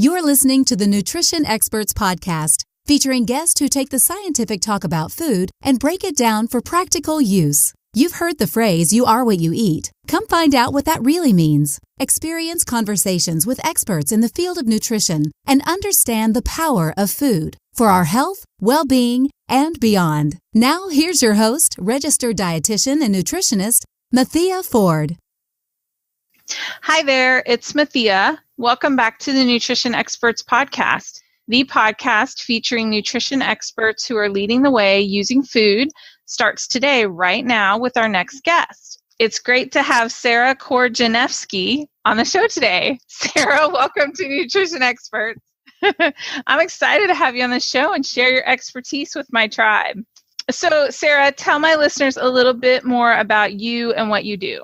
You're listening to the Nutrition Experts Podcast, featuring guests who take the scientific talk about food and break it down for practical use. You've heard the phrase, "You are what you eat." Come find out what that really means. Experience conversations with experts in the field of nutrition and understand the power of food for our health, well-being, and beyond. Now, here's your host, registered dietitian and nutritionist, Mathea Ford. Hi there, it's Mathea. Welcome back to the Nutrition Experts Podcast, the podcast featuring nutrition experts who are leading the way using food. Starts today, right now, with our next guest. It's great to have Sara Korzeniewski on the show today. Sara, welcome to Nutrition Experts. I'm excited to have you on the show and share your expertise with my tribe. So, Sara, tell my listeners a little bit more about you and what you do.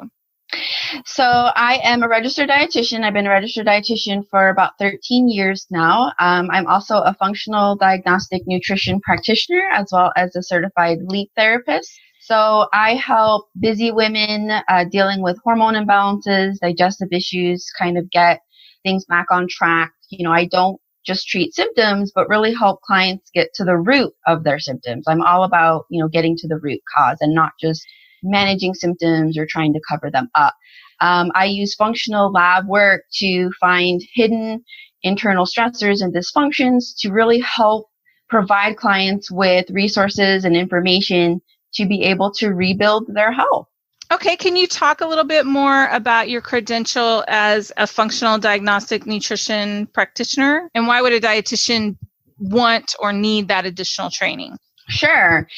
So I am a registered dietitian. I've been a registered dietitian for about 13 years now. I'm also a functional diagnostic nutrition practitioner as well as a certified lead therapist. So I help busy women dealing with hormone imbalances, digestive issues, kind of get things back on track. I don't just treat symptoms, but really help clients get to the root of their symptoms. I'm all about, getting to the root cause and not just managing symptoms or trying to cover them up. I use functional lab work to find hidden internal stressors and dysfunctions to really help provide clients with resources and information to be able to rebuild their health. Okay, can you talk a little bit more about your credential as a functional diagnostic nutrition practitioner, and why would a dietitian want or need that additional training? Sure.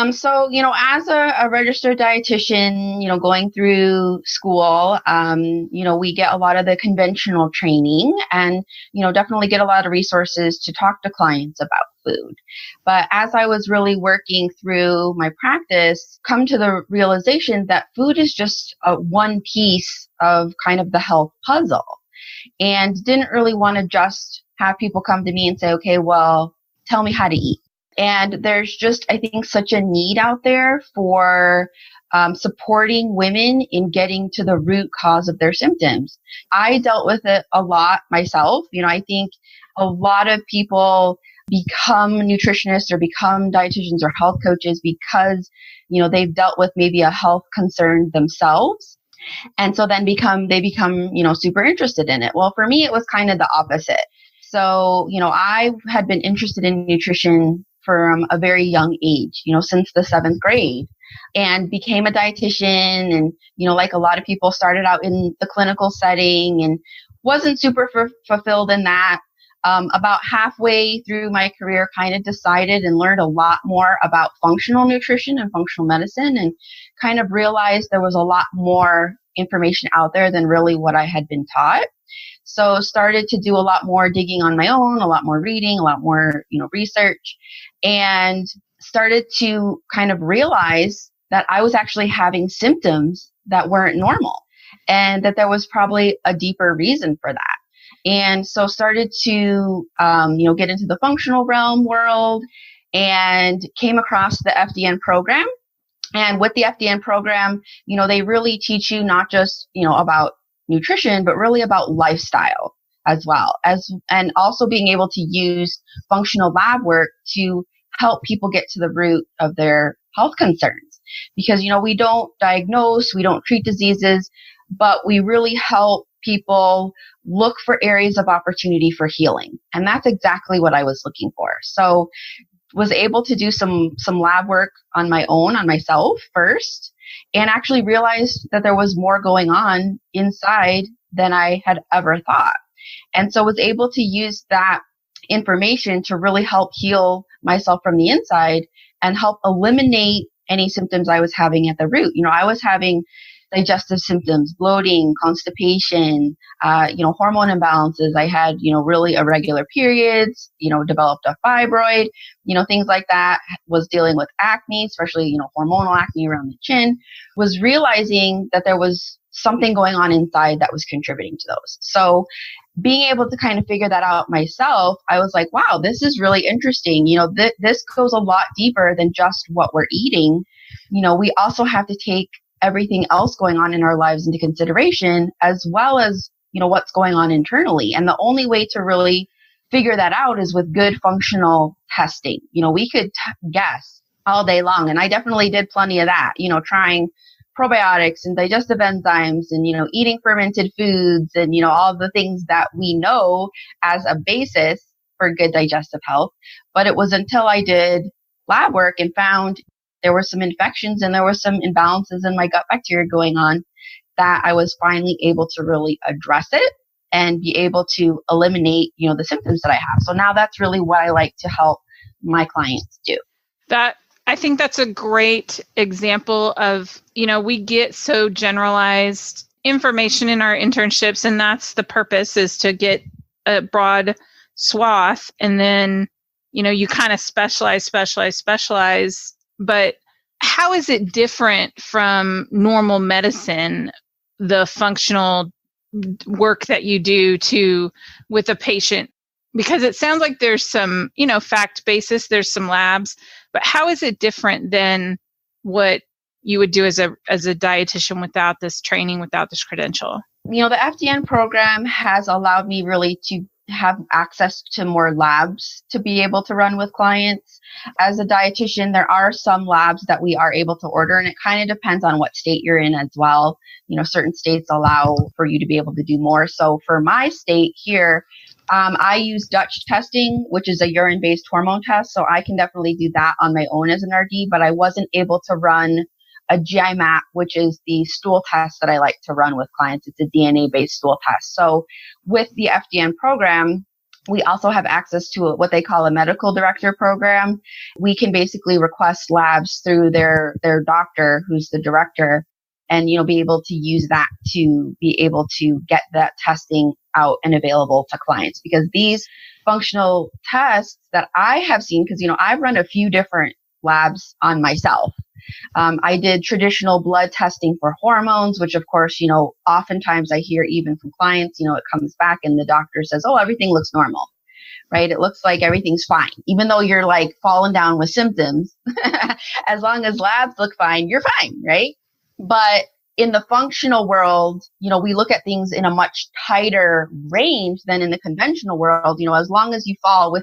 So, as a registered dietitian, going through school, we get a lot of the conventional training and, definitely get a lot of resources to talk to clients about food. But as I was really working through my practice, come to the realization that food is just one piece of kind of the health puzzle, and didn't really want to just have people come to me and say, okay, well, tell me how to eat. And there's just, I think, such a need out there for supporting women in getting to the root cause of their symptoms. I dealt with it a lot myself. I think a lot of people become nutritionists or become dietitians or health coaches because, they've dealt with maybe a health concern themselves. And so then they become, super interested in it. Well, for me, it was kind of the opposite. So, I had been interested in nutrition from a very young age, since the 7th grade, and became a dietitian. And, like a lot of people, started out in the clinical setting and wasn't super fulfilled in that. About halfway through my career, kind of decided and learned a lot more about functional nutrition and functional medicine, and kind of realized there was a lot more information out there than really what I had been taught. So started to do a lot more digging on my own, a lot more reading, a lot more, research, and started to kind of realize that I was actually having symptoms that weren't normal, and that there was probably a deeper reason for that. And so started to, get into the functional realm world, and came across the FDN program. And with the FDN program, they really teach you not just, about nutrition, but really about lifestyle as well, and also being able to use functional lab work to help people get to the root of their health concerns. Because, we don't diagnose, we don't treat diseases, but we really help people look for areas of opportunity for healing. And that's exactly what I was looking for. So was able to do some lab work on my own, on myself first, and actually realized that there was more going on inside than I had ever thought. And so was able to use that information to really help heal myself from the inside and help eliminate any symptoms I was having at the root. I was having digestive symptoms, bloating, constipation, hormone imbalances. I had, really irregular periods, developed a fibroid, things like that. Was dealing with acne, especially, hormonal acne around the chin. Was realizing that there was something going on inside that was contributing to those. So being able to kind of figure that out myself, I was like, wow, this is really interesting. This goes a lot deeper than just what we're eating. We also have to take everything else going on in our lives into consideration, as well as, what's going on internally. And the only way to really figure that out is with good functional testing. We could guess all day long. And I definitely did plenty of that, trying probiotics and digestive enzymes and, eating fermented foods and, all the things that we know as a basis for good digestive health. But it was until I did lab work and found there were some infections and there were some imbalances in my gut bacteria going on that I was finally able to really address it and be able to eliminate, the symptoms that I have. So now that's really what I like to help my clients do. I think that's a great example of, we get so generalized information in our internships, and that's the purpose, is to get a broad swath. And then, you kind of specialize. But how is it different from normal medicine, the functional work that you do with a patient? Because it sounds like there's some, fact basis, there's some labs, but how is it different than what you would do as a dietitian without this training, without this credential? The FDN program has allowed me really to have access to more labs to be able to run with clients. As a dietitian, there are some labs that we are able to order, and it kind of depends on what state you're in as well. Certain states allow for you to be able to do more. So for my state here, I use Dutch testing, which is a urine-based hormone test. So I can definitely do that on my own as an RD, but I wasn't able to run a GI map, which is the stool test that I like to run with clients. It's a DNA-based stool test. So with the FDN program, we also have access to what they call a medical director program. We can basically request labs through their doctor, who's the director, and, be able to use that to be able to get that testing out and available to clients. Because these functional tests that I have seen, because, I've run a few different labs on myself. I did traditional blood testing for hormones, which of course, oftentimes I hear even from clients, it comes back and the doctor says, oh, everything looks normal, right? It looks like everything's fine, even though you're like falling down with symptoms. As long as labs look fine, you're fine, right? But in the functional world, we look at things in a much tighter range than in the conventional world. As long as you fall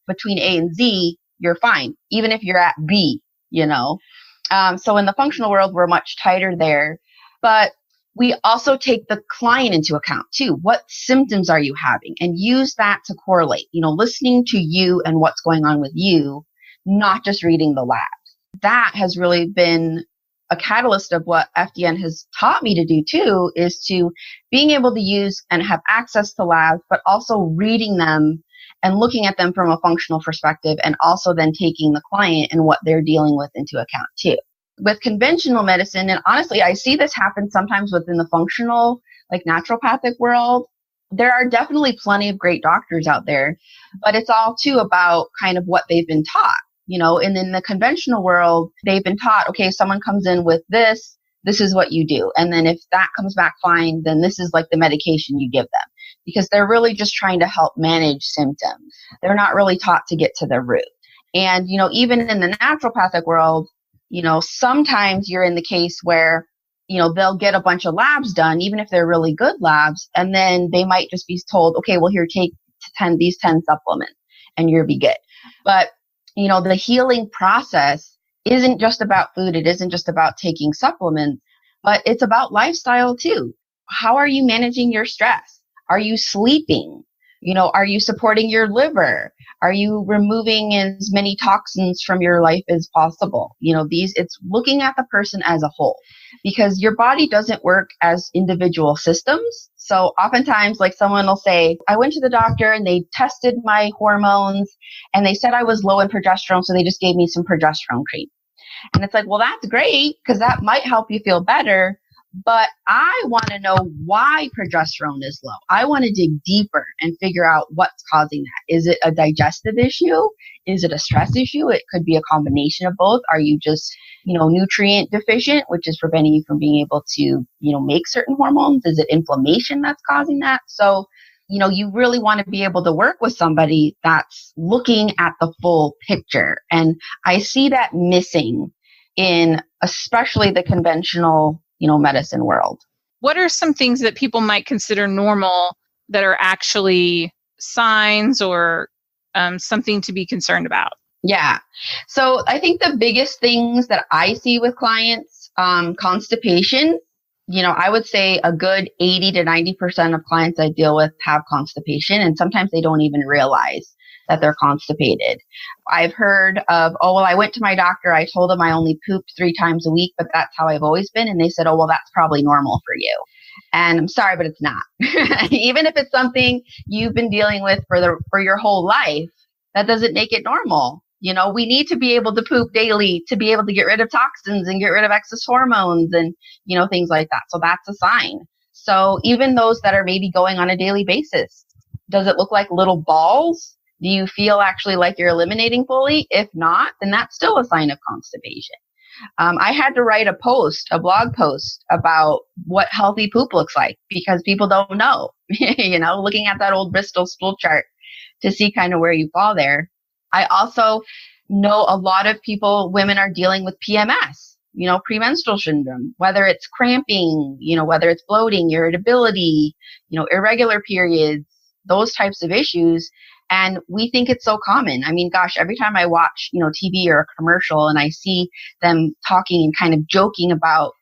between A and Z, you're fine, even if you're at B, So in the functional world, we're much tighter there. But we also take the client into account too. What symptoms are you having? And use that to correlate, listening to you and what's going on with you, not just reading the labs. That has really been a catalyst of what FDN has taught me to do too, is to being able to use and have access to labs, but also reading them and looking at them from a functional perspective, and also then taking the client and what they're dealing with into account too. With conventional medicine, and honestly, I see this happen sometimes within the functional, like naturopathic world, there are definitely plenty of great doctors out there, but it's all too about kind of what they've been taught, and in the conventional world, they've been taught, okay, someone comes in with this is what you do. And then if that comes back fine, then this is like the medication you give them, because they're really just trying to help manage symptoms. They're not really taught to get to the root. And, even in the naturopathic world, sometimes you're in the case where, they'll get a bunch of labs done, even if they're really good labs. And then they might just be told, okay, well, here, take these 10 supplements and you'll be good. But, the healing process isn't just about food. It isn't just about taking supplements, but it's about lifestyle too. How are you managing your stress? Are you sleeping? Are you supporting your liver? Are you removing as many toxins from your life as possible? It's looking at the person as a whole, because your body doesn't work as individual systems. So oftentimes, like, someone will say, I went to the doctor and they tested my hormones and they said I was low in progesterone, so they just gave me some progesterone cream. And it's like, well, that's great, because that might help you feel better. But I want to know why progesterone is low. I want to dig deeper and figure out what's causing that. Is it a digestive issue? Is it a stress issue? It could be a combination of both. Are you just, nutrient deficient, which is preventing you from being able to, make certain hormones? Is it inflammation that's causing that? So, you really want to be able to work with somebody that's looking at the full picture. And I see that missing in especially the conventional medicine world. what are some things that people might consider normal that are actually signs or something to be concerned about? Yeah. So I think the biggest things that I see with clients, constipation, I would say a good 80 to 90% of clients I deal with have constipation, and sometimes they don't even realize that they're constipated. I've heard of, oh, well, I went to my doctor. I told him I only pooped 3 times a week, but that's how I've always been. And they said, oh, well, that's probably normal for you. And I'm sorry, but it's not. Even if it's something you've been dealing with for your whole life, that doesn't make it normal. We need to be able to poop daily to be able to get rid of toxins and get rid of excess hormones and, things like that. So that's a sign. So even those that are maybe going on a daily basis, does it look like little balls? Do you feel actually like you're eliminating fully? If not, then that's still a sign of constipation. I had to write a blog post about what healthy poop looks like because people don't know, looking at that old Bristol stool chart to see kind of where you fall there. I also know a lot of women are dealing with PMS, premenstrual syndrome, whether it's cramping, whether it's bloating, irritability, irregular periods, those types of issues. And we think it's so common. I mean, gosh, every time I watch, TV or a commercial and I see them talking and kind of joking about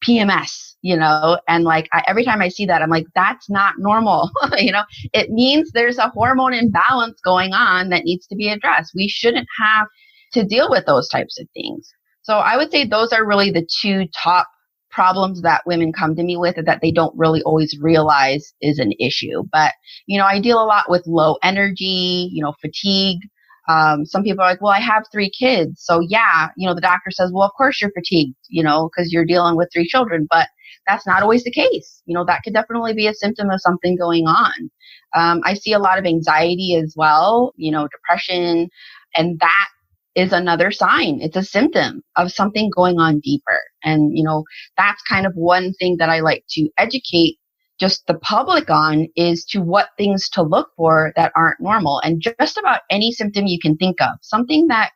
PMS, and every time I see that, I'm like, that's not normal. It means there's a hormone imbalance going on that needs to be addressed. We shouldn't have to deal with those types of things. So I would say those are really the 2 top problems that women come to me with that they don't really always realize is an issue. But, I deal a lot with low energy, fatigue. Some people are like, well, I have 3 kids. So yeah, the doctor says, well, of course you're fatigued, because you're dealing with 3 children, but that's not always the case. That could definitely be a symptom of something going on. I see a lot of anxiety as well, depression, and that is another sign. It's a symptom of something going on deeper. And, that's kind of one thing that I like to educate just the public on is to what things to look for that aren't normal. And just about any symptom you can think of, something that,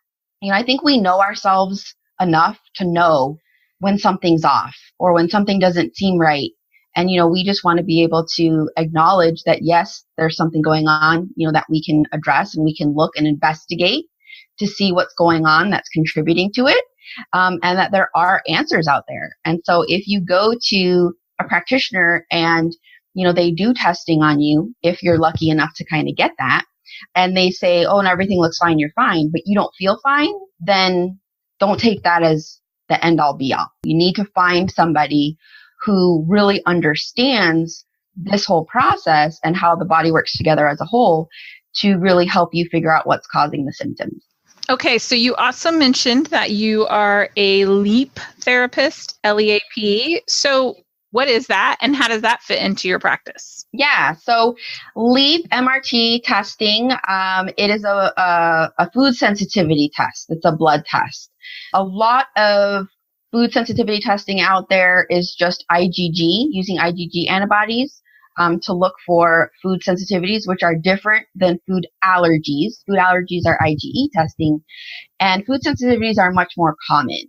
I think we know ourselves enough to know when something's off or when something doesn't seem right. And, we just want to be able to acknowledge that, yes, there's something going on, that we can address and we can look and investigate to see what's going on that's contributing to it, and that there are answers out there. And so if you go to a practitioner and, they do testing on you, if you're lucky enough to kind of get that, and they say, oh, and everything looks fine, you're fine, but you don't feel fine, then don't take that as the end all be all. You need to find somebody who really understands this whole process and how the body works together as a whole to really help you figure out what's causing the symptoms. Okay, so you also mentioned that you are a LEAP therapist, LEAP. So what is that and how does that fit into your practice? Yeah, so LEAP MRT testing, it is a food sensitivity test. It's a blood test. A lot of food sensitivity testing out there is just IgG, using IgG antibodies to look for food sensitivities, which are different than food allergies. Food allergies are IgE testing, and food sensitivities are much more common.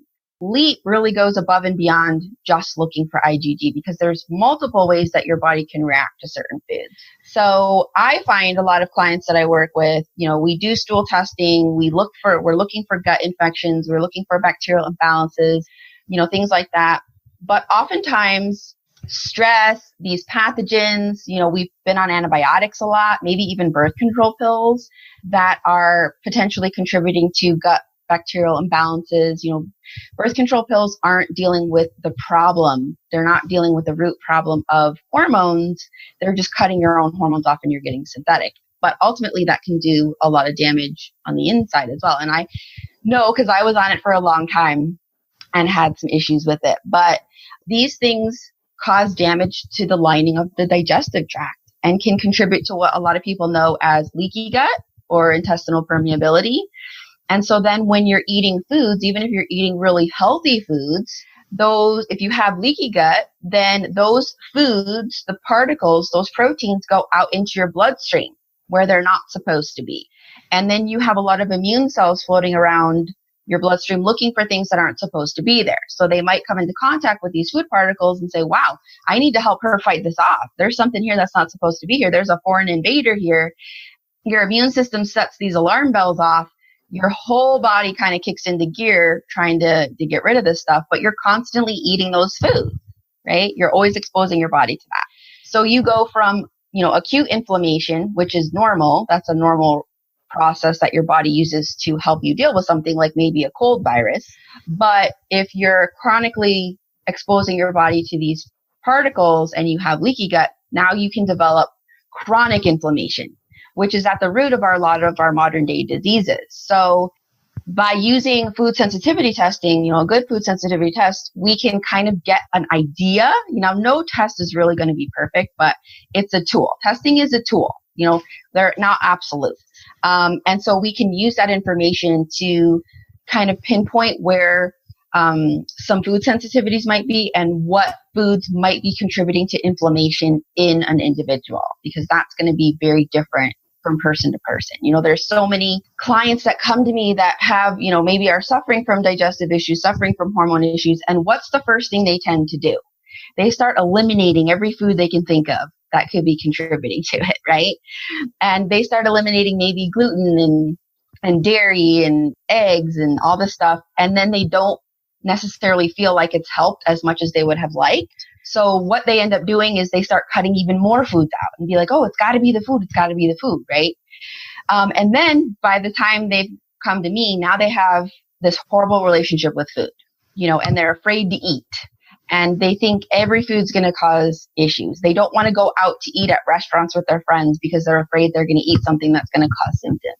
LEAP really goes above and beyond just looking for IgG because there's multiple ways that your body can react to certain foods. So I find a lot of clients that I work with, we do stool testing, we're looking for gut infections, we're looking for bacterial imbalances, things like that. But oftentimes stress, these pathogens, we've been on antibiotics a lot, maybe even birth control pills that are potentially contributing to gut bacterial imbalances. Birth control pills aren't dealing with the problem. They're not dealing with the root problem of hormones. They're just cutting your own hormones off and you're getting synthetic. But ultimately that can do a lot of damage on the inside as well. And I know because I was on it for a long time and had some issues with it. But these things cause damage to the lining of the digestive tract and can contribute to what a lot of people know as leaky gut or intestinal permeability. And so then when you're eating foods, even if you're eating really healthy foods, if you have leaky gut, then those foods, the particles, those proteins go out into your bloodstream where they're not supposed to be. And then you have a lot of immune cells floating around, your bloodstream looking for things that aren't supposed to be there. So they might come into contact with these food particles and say, wow, I need to help her fight this off. There's something here that's not supposed to be here. There's a foreign invader here. Your immune system sets these alarm bells off. Your whole body kind of kicks into gear trying to get rid of this stuff, but you're constantly eating those foods, right? You're always exposing your body to that. So you go from, acute inflammation, which is normal. That's a normal process that your body uses to help you deal with something like maybe a cold virus. But if you're chronically exposing your body to these particles and you have leaky gut, now you can develop chronic inflammation, which is at the root of a lot of our modern day diseases. So by using food sensitivity testing, a good food sensitivity test, we can kind of get an idea. No test is really going to be perfect, but it's a tool. Testing is a tool. They're not absolute. And so we can use that information to kind of pinpoint where some food sensitivities might be and what foods might be contributing to inflammation in an individual, because that's going to be very different from person to person. There's so many clients that come to me that have, maybe are suffering from digestive issues, suffering from hormone issues. And what's the first thing they tend to do? They start eliminating every food they can think of that could be contributing to it, right? And they start eliminating maybe gluten and dairy and eggs and all this stuff. And then they don't necessarily feel like it's helped as much as they would have liked. So what they end up doing is they start cutting even more foods out and be like, oh, it's got to be the food. It's got to be the food, right? And then by the time they've come to me, now they have this horrible relationship with food, and they're afraid to eat. And they think every food's going to cause issues. They don't want to go out to eat at restaurants with their friends because they're afraid they're going to eat something that's going to cause symptoms.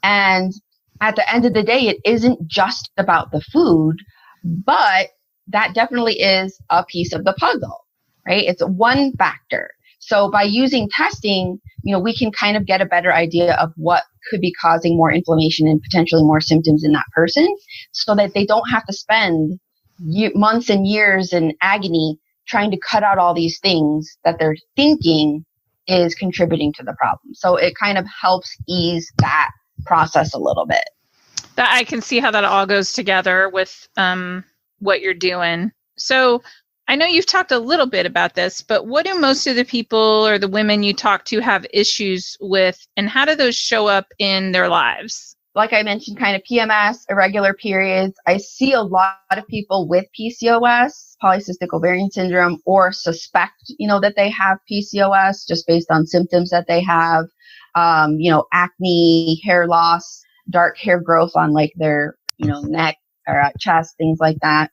And at the end of the day, it isn't just about the food, but that definitely is a piece of the puzzle, right? It's one factor. So by using testing, we can kind of get a better idea of what could be causing more inflammation and potentially more symptoms in that person, so that they don't have to spend months and years in agony trying to cut out all these things that they're thinking is contributing to the problem. So it kind of helps ease that process a little bit. That I can see how that all goes together with what you're doing. So I know you've talked a little bit about this, but what do most of the people or the women you talk to have issues with, and how do those show up in their lives? Like I mentioned, kind of PMS, irregular periods. I see a lot of people with PCOS, polycystic ovarian syndrome, or suspect, that they have PCOS just based on symptoms that they have, acne, hair loss, dark hair growth on like their, neck or chest, things like that.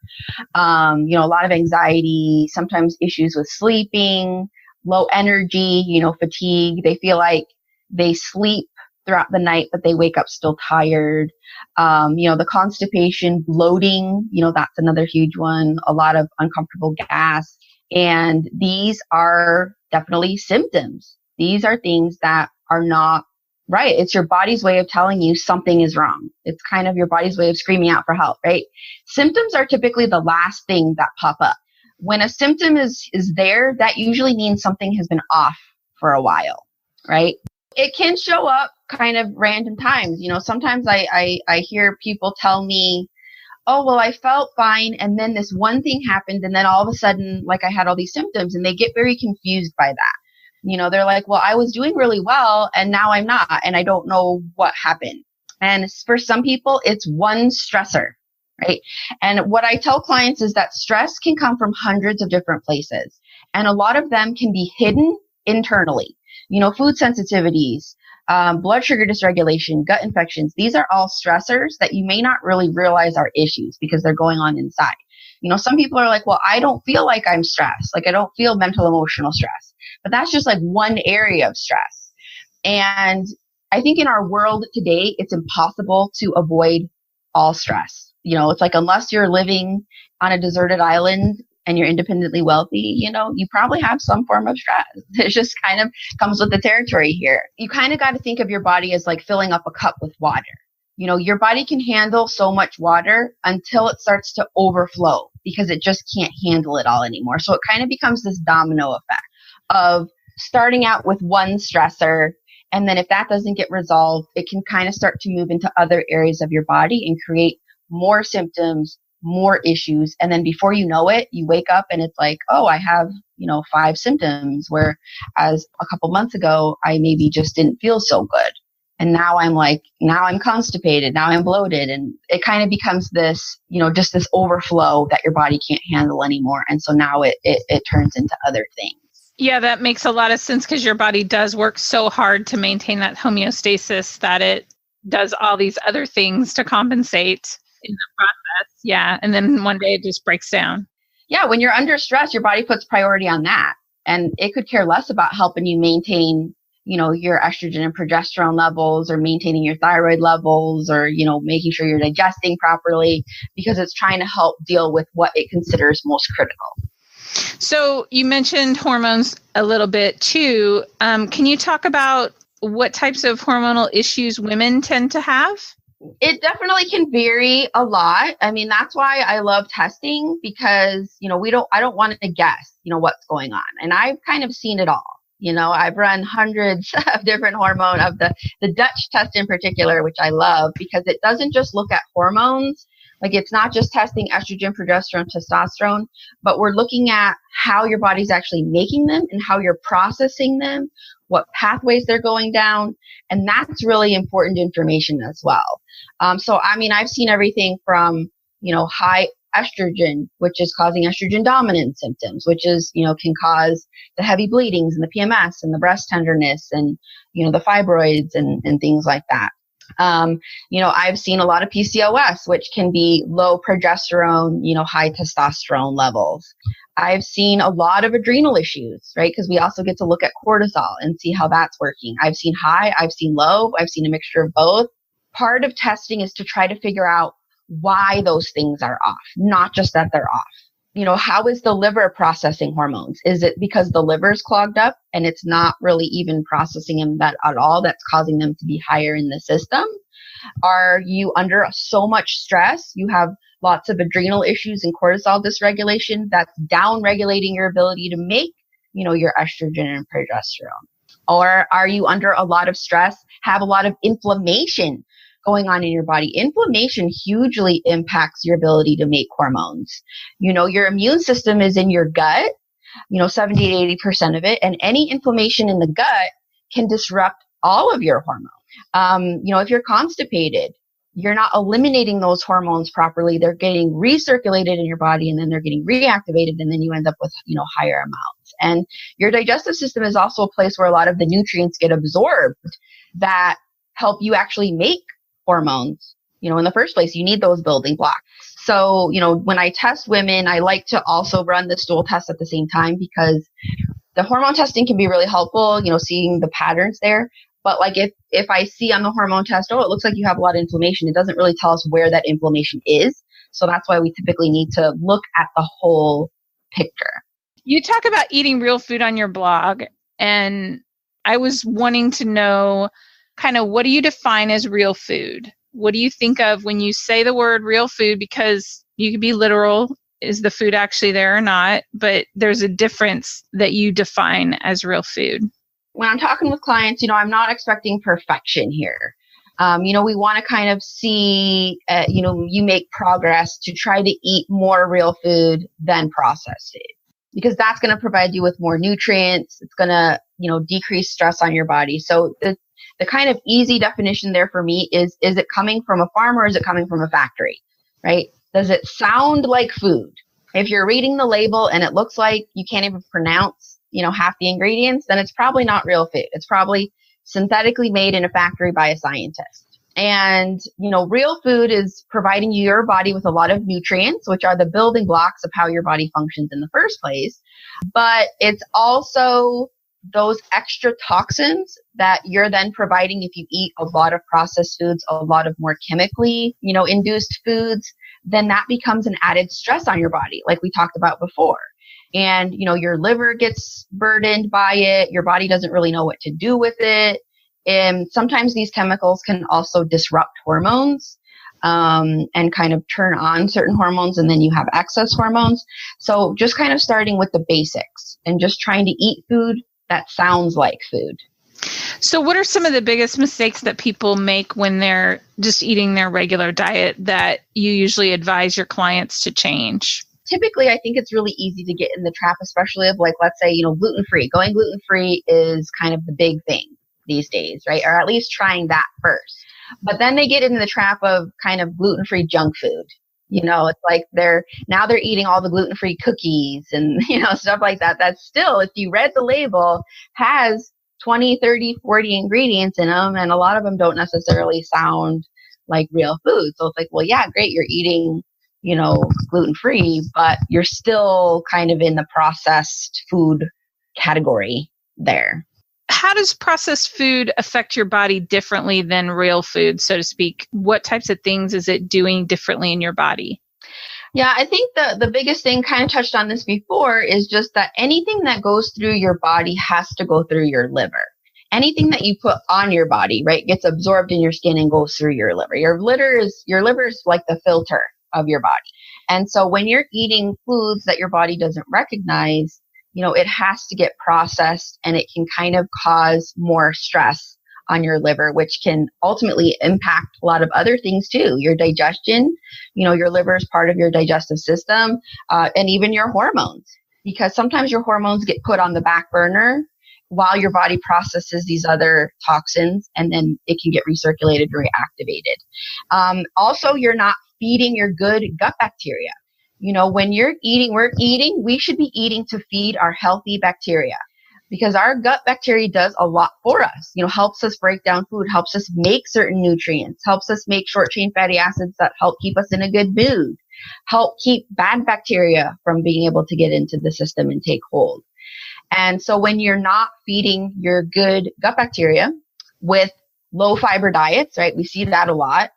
A lot of anxiety, sometimes issues with sleeping, low energy, fatigue. They feel like they sleep throughout the night, but they wake up still tired. The constipation, bloating, that's another huge one. A lot of uncomfortable gas. And these are definitely symptoms. These are things that are not right. It's your body's way of telling you something is wrong. It's kind of your body's way of screaming out for help, right? Symptoms are typically the last thing that pop up. When a symptom is there, that usually means something has been off for a while, right? It can show up kind of random times. Sometimes I hear people tell me, oh, well, I felt fine, and then this one thing happened, and then all of a sudden, like, I had all these symptoms, and they get very confused by that. They're like, well, I was doing really well, and now I'm not, and I don't know what happened. And for some people, it's one stressor, right? And what I tell clients is that stress can come from hundreds of different places, and a lot of them can be hidden internally. Food sensitivities, blood sugar dysregulation, gut infections. These are all stressors that you may not really realize are issues because they're going on inside. Some people are like, well, I don't feel like I'm stressed. Like, I don't feel mental, emotional stress. But that's just like one area of stress. And I think in our world today, it's impossible to avoid all stress. It's like, unless you're living on a deserted island and you're independently wealthy, you probably have some form of stress. It just kind of comes with the territory here. You kind of got to think of your body as like filling up a cup with water. Your body can handle so much water until it starts to overflow because it just can't handle it all anymore. So it kind of becomes this domino effect of starting out with one stressor. And then if that doesn't get resolved, it can kind of start to move into other areas of your body and create more symptoms, more issues. And then before you know it, you wake up and it's like, oh, I have, 5 symptoms, whereas a couple months ago, I maybe just didn't feel so good. And now I'm constipated, now I'm bloated. And it kind of becomes this, just this overflow that your body can't handle anymore. And so now it turns into other things. Yeah, that makes a lot of sense because your body does work so hard to maintain that homeostasis that it does all these other things to compensate in the process. Yeah. And then one day it just breaks down. Yeah. When you're under stress, your body puts priority on that. And it could care less about helping you maintain, your estrogen and progesterone levels, or maintaining your thyroid levels, or, making sure you're digesting properly, because it's trying to help deal with what it considers most critical. So you mentioned hormones a little bit too. Can you talk about what types of hormonal issues women tend to have? It definitely can vary a lot. I mean, that's why I love testing, because, I don't want to guess, what's going on. And I've kind of seen it all. I've run hundreds of different hormone of the Dutch test in particular, which I love, because it doesn't just look at hormones. Like, it's not just testing estrogen, progesterone, testosterone, but we're looking at how your body's actually making them and how you're processing them, what pathways they're going down. And that's really important information as well. So, I've seen everything from, high estrogen, which is causing estrogen dominant symptoms, which is, can cause the heavy bleedings and the PMS and the breast tenderness and, the fibroids and things like that. I've seen a lot of PCOS, which can be low progesterone, high testosterone levels. I've seen a lot of adrenal issues, right? Because we also get to look at cortisol and see how that's working. I've seen high, I've seen low, I've seen a mixture of both. Part of testing is to try to figure out why those things are off, not just that they're off. How is the liver processing hormones? Is it because the liver's clogged up and it's not really even processing them at all that's causing them to be higher in the system? Are you under so much stress? You have lots of adrenal issues and cortisol dysregulation that's down regulating your ability to make, your estrogen and progesterone. Or are you under a lot of stress, have a lot of inflammation going on in your body? Inflammation hugely impacts your ability to make hormones. Your immune system is in your gut, 70 to 80% of it, and any inflammation in the gut can disrupt all of your hormones. If you're constipated, you're not eliminating those hormones properly. They're getting recirculated in your body, and then they're getting reactivated, and then you end up with, higher amounts. And your digestive system is also a place where a lot of the nutrients get absorbed that help you actually make hormones. In the first place, you need those building blocks. So, when I test women, I like to also run the stool test at the same time, because the hormone testing can be really helpful, seeing the patterns there. But like if I see on the hormone test, oh, it looks like you have a lot of inflammation, it doesn't really tell us where that inflammation is. So that's why we typically need to look at the whole picture. You talk about eating real food on your blog, and I was wanting to know kind of, what do you define as real food? What do you think of when you say the word real food? Because you could be literal. Is the food actually there or not? But there's a difference that you define as real food. When I'm talking with clients, I'm not expecting perfection here. We want to kind of see, you make progress to try to eat more real food than processed food, because that's going to provide you with more nutrients. It's going to, decrease stress on your body. So the kind of easy definition there for me is it coming from a farm or is it coming from a factory, right? Does it sound like food? If you're reading the label and it looks like you can't even pronounce, half the ingredients, then it's probably not real food. It's probably synthetically made in a factory by a scientist. And, real food is providing your body with a lot of nutrients, which are the building blocks of how your body functions in the first place. But it's also those extra toxins that you're then providing if you eat a lot of processed foods, a lot of more chemically, induced foods, then that becomes an added stress on your body, like we talked about before. And, your liver gets burdened by it. Your body doesn't really know what to do with it. And sometimes these chemicals can also disrupt hormones, and kind of turn on certain hormones, and then you have excess hormones. So just kind of starting with the basics and just trying to eat food that sounds like food. So what are some of the biggest mistakes that people make when they're just eating their regular diet that you usually advise your clients to change? Typically, I think it's really easy to get in the trap, especially of like, let's say, gluten-free. Going gluten-free is kind of the big thing these days, right? Or at least trying that first. But then they get into the trap of kind of gluten-free junk food. It's like they're eating all the gluten-free cookies and, stuff like that. That's still, if you read the label, has 20, 30, 40 ingredients in them. And a lot of them don't necessarily sound like real food. So it's like, well, yeah, great. You're eating, gluten-free, but you're still kind of in the processed food category there. How does processed food affect your body differently than real food, so to speak? What types of things is it doing differently in your body? Yeah, I think the biggest thing, kind of touched on this before, is just that anything that goes through your body has to go through your liver. Anything that you put on your body, right, gets absorbed in your skin and goes through your liver. Your liver is like the filter of your body. And so when you're eating foods that your body doesn't recognize, it has to get processed, and it can kind of cause more stress on your liver, which can ultimately impact a lot of other things too. Your digestion, your liver is part of your digestive system, and even your hormones, because sometimes your hormones get put on the back burner while your body processes these other toxins, and then it can get recirculated or reactivated. Also, you're not feeding your good gut bacteria. When we should be eating to feed our healthy bacteria, because our gut bacteria does a lot for us, helps us break down food, helps us make certain nutrients, helps us make short chain fatty acids that help keep us in a good mood, help keep bad bacteria from being able to get into the system and take hold. And so when you're not feeding your good gut bacteria with low fiber diets, right, we see that a lot,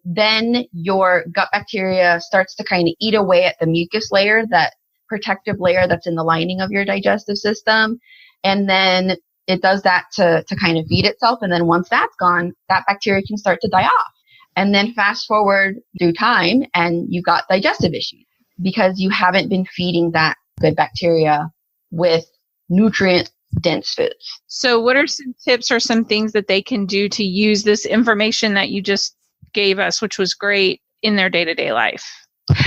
then your gut bacteria starts to kind of eat away at the mucus layer, that protective layer that's in the lining of your digestive system. And then it does that to kind of feed itself. And then once that's gone, that bacteria can start to die off. And then fast forward through time and you've got digestive issues because you haven't been feeding that good bacteria with nutrient dense foods. So what are some tips or some things that they can do to use this information that you just gave us, which was great, in their day-to-day life?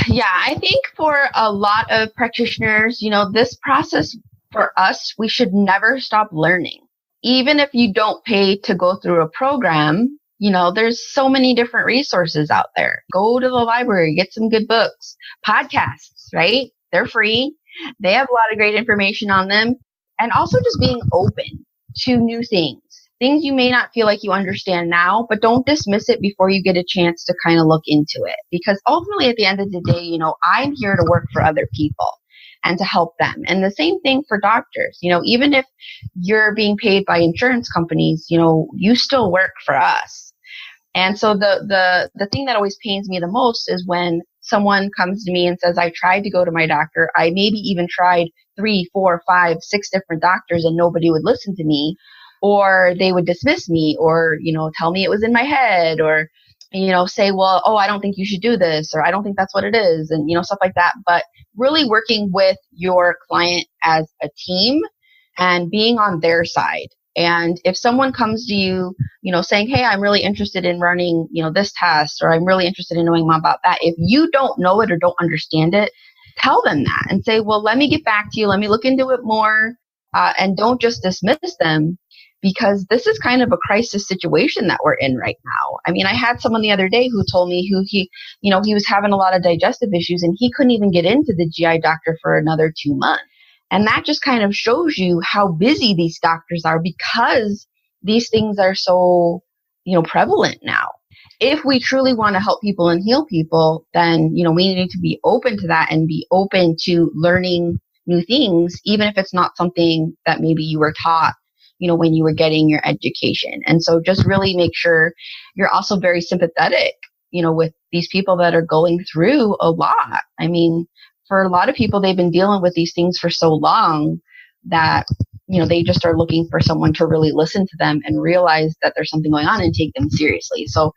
Yeah, I think for a lot of practitioners, this process for us, we should never stop learning. Even if you don't pay to go through a program, there's so many different resources out there. Go to the library, get some good books, podcasts, right? They're free. They have a lot of great information on them. And also just being open to new things you may not feel like you understand now, but don't dismiss it before you get a chance to kind of look into it. Because ultimately, at the end of the day, I'm here to work for other people and to help them. And the same thing for doctors. Even if you're being paid by insurance companies, you still work for us. And so the thing that always pains me the most is when someone comes to me and says, I tried to go to my doctor. I maybe even tried 3, 4, 5, 6 different doctors and nobody would listen to me. Or they would dismiss me or, tell me it was in my head or, say, well, oh, I don't think you should do this or I don't think that's what it is and, stuff like that. But really working with your client as a team and being on their side. And if someone comes to you, saying, hey, I'm really interested in running, this test or I'm really interested in knowing more about that. If you don't know it or don't understand it, tell them that and say, well, let me get back to you. Let me look into it more and don't just dismiss them. Because this is kind of a crisis situation that we're in right now. I mean, I had someone the other day who told me he was having a lot of digestive issues and he couldn't even get into the GI doctor for another 2 months. And that just kind of shows you how busy these doctors are because these things are so, prevalent now. If we truly want to help people and heal people, then, we need to be open to that and be open to learning new things, even if it's not something that maybe you were taught when you were getting your education. And so just really make sure you're also very sympathetic, with these people that are going through a lot. I mean, for a lot of people, they've been dealing with these things for so long that, they just are looking for someone to really listen to them and realize that there's something going on and take them seriously. So,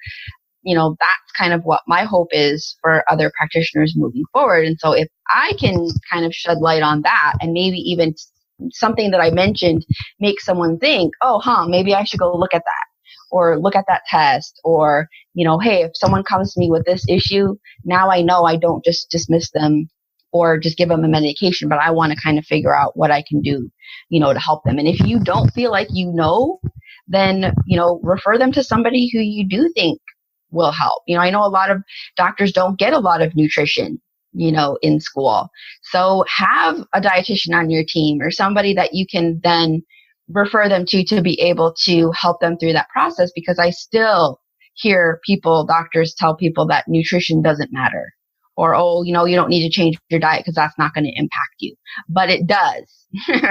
that's kind of what my hope is for other practitioners moving forward. And so if I can kind of shed light on that and maybe even something that I mentioned makes someone think, oh, maybe I should go look at that or look at that test, or, hey, if someone comes to me with this issue, now I know I don't just dismiss them or just give them a medication, but I want to kind of figure out what I can do, to help them. And if you don't feel like then, refer them to somebody who you do think will help. I know a lot of doctors don't get a lot of nutrition, in school. So have a dietitian on your team or somebody that you can then refer them to be able to help them through that process, because I still hear doctors tell people that nutrition doesn't matter, or, you don't need to change your diet because that's not going to impact you. But it does,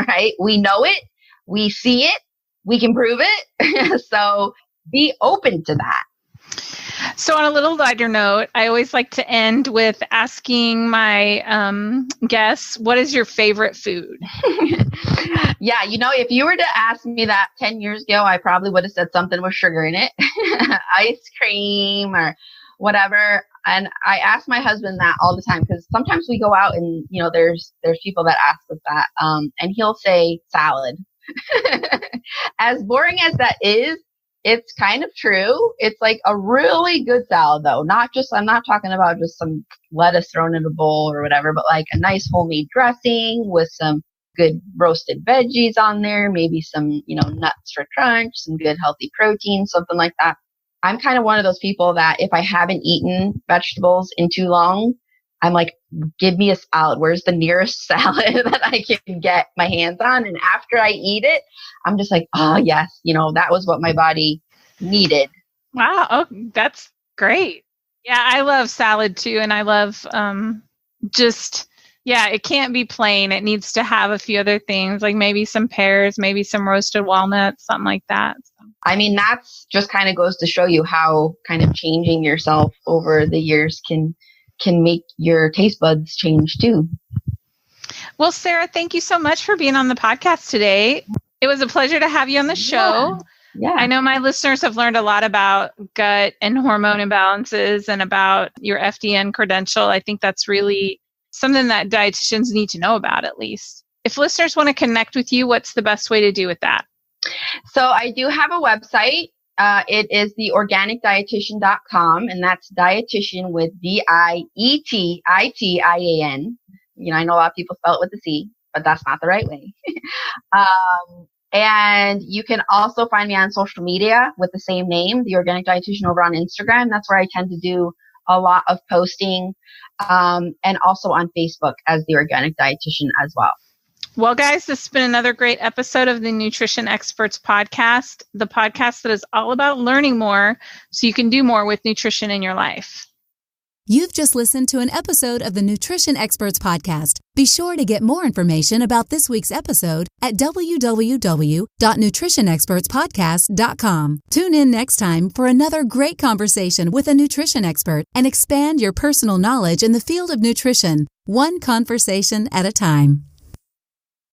right? We know it. We see it. We can prove it. So be open to that. So on a little lighter note, I always like to end with asking my guests, what is your favorite food? Yeah, if you were to ask me that 10 years ago, I probably would have said something with sugar in it, ice cream or whatever. And I ask my husband that all the time, because sometimes we go out and, there's people that ask us that, and he'll say salad. As boring as that is, it's kind of true. It's like a really good salad, though. I'm not talking about just some lettuce thrown in a bowl or whatever, but like a nice homemade dressing with some good roasted veggies on there, maybe some, nuts for crunch, some good healthy protein, something like that. I'm kind of one of those people that if I haven't eaten vegetables in too long, I'm like, give me a salad. Where's the nearest salad that I can get my hands on? And after I eat it, I'm just like, oh, yes, that was what my body needed. Wow. Oh, that's great. Yeah, I love salad too. And I love it can't be plain. It needs to have a few other things, like maybe some pears, maybe some roasted walnuts, something like that. So. I mean, that's just kind of goes to show you how kind of changing yourself over the years can make your taste buds change too. Well, Sara, thank you so much for being on the podcast today. It was a pleasure to have you on the show. Yeah. I know my listeners have learned a lot about gut and hormone imbalances and about your FDN credential. I think that's really something that dietitians need to know about, at least. If listeners want to connect with you, what's the best way to do with that? So I do have a website. It is theorganicdietitian.com, and that's dietitian with dietitian. I know a lot of people spell it with a C, but that's not the right way. And you can also find me on social media with the same name, The Organic Dietitian, over on Instagram. That's where I tend to do a lot of posting, and also on Facebook as The Organic Dietitian as well. Well, guys, this has been another great episode of the Nutrition Experts Podcast, the podcast that is all about learning more so you can do more with nutrition in your life. You've just listened to an episode of the Nutrition Experts Podcast. Be sure to get more information about this week's episode at www.nutritionexpertspodcast.com. Tune in next time for another great conversation with a nutrition expert and expand your personal knowledge in the field of nutrition, one conversation at a time.